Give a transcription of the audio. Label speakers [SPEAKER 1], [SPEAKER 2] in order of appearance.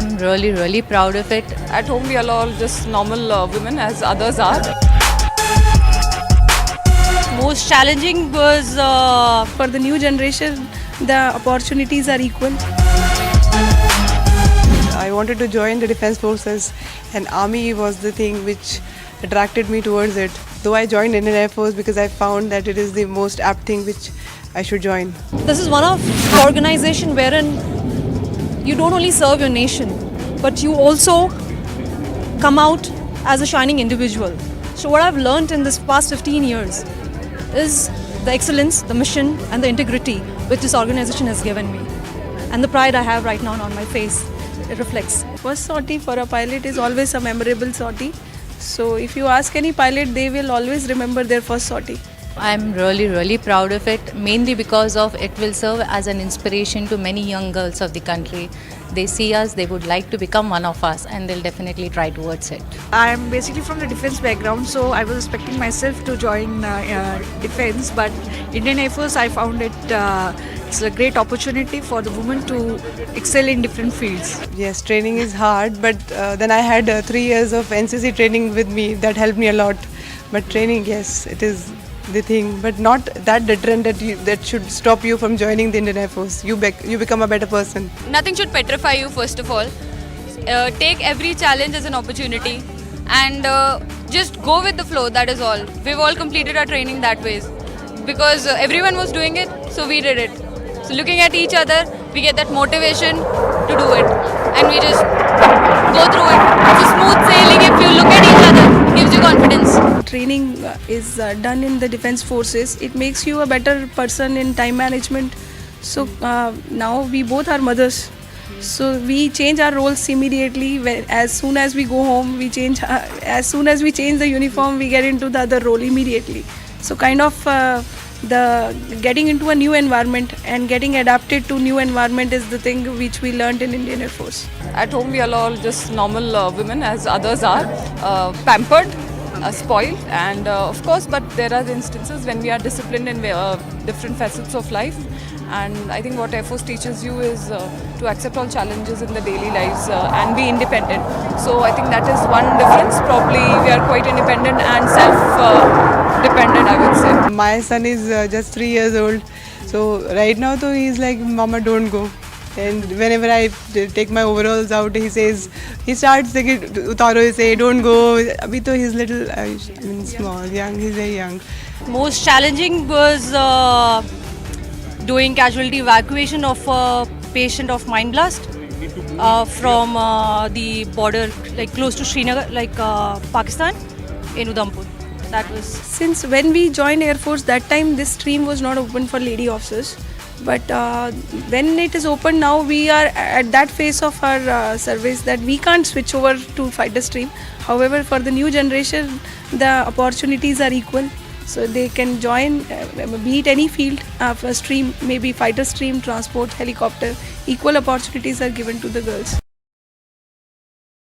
[SPEAKER 1] I'm really proud of it.
[SPEAKER 2] At home, we are all just normal women as others are.
[SPEAKER 3] Most challenging was for the new generation, the opportunities are equal.
[SPEAKER 4] I wanted to join the Defence Forces, and Army was the thing which attracted me towards it. Though I joined Indian Air Force because I found that it is the most apt thing which I should join.
[SPEAKER 5] This is one of the organization wherein you don't only serve your nation, but you also come out as a shining individual. So what I've learned in this past 15 years is the excellence, the mission and the integrity which this organization has given me. And the pride I have right now on my face, it reflects.
[SPEAKER 3] First sortie for a pilot is always a memorable sortie. So if you ask any pilot, they will always remember their first sortie.
[SPEAKER 1] I'm really proud of it, mainly because of it will serve as an inspiration to many young girls of the country. They see us, they would like to become one of us, and they'll definitely try towards it.
[SPEAKER 6] I'm basically from the defense background, so I was expecting myself to join defense, but Indian Air Force, I found it it's a great opportunity for the women to excel in different fields.
[SPEAKER 4] Yes, training is hard, but then I had 3 years of NCC training with me. That helped me a lot. But training, yes, it is the thing, but not that deterrent that should stop you from joining the Indian Air Force. You become a better person.
[SPEAKER 7] Nothing should petrify you, first of all. Take every challenge as an opportunity and just go with the flow, that is all. We've all completed our training that way because everyone was doing it, so we did it. So looking at each other, we get that motivation to do it and we just go through it. It's a smooth sailing if you look at each other, it gives you confidence.
[SPEAKER 3] Training is done in the defense forces. It makes you a better person in time management. So now we both are mothers. So we change our roles immediately. As soon as we go home, we change. As soon as we change the uniform, we get into the other role immediately. So kind of the getting into a new environment and getting adapted to new environment is the thing which we learned in Indian Air Force.
[SPEAKER 2] At home, we are all just normal women as others are, pampered, spoiled, and of course, but there are instances when we are disciplined in different facets of life. And I think what Air Force teaches you is to accept all challenges in the daily lives and be independent. So I think that is one difference. Probably we are quite independent and self-dependent, I would say.
[SPEAKER 4] My son is just 3 years old, so right now though he is like, "Mama, don't go." And whenever I take my overalls out, he starts thinking, "Utaro," he say, "Don't go." Abhi to he's little, small, young. He's very young.
[SPEAKER 5] Most challenging was doing casualty evacuation of a patient of mine blast from the border, like close to Srinagar, like Pakistan, in Udhampur. That was
[SPEAKER 3] Since when we joined Air Force, that time this stream was not open for lady officers. But when it is open now, we are at that phase of our service that we can't switch over to fighter stream. However, for the new generation, the opportunities are equal. So they can join, be it any field, stream, maybe fighter stream, transport, helicopter. Equal opportunities are given to the girls.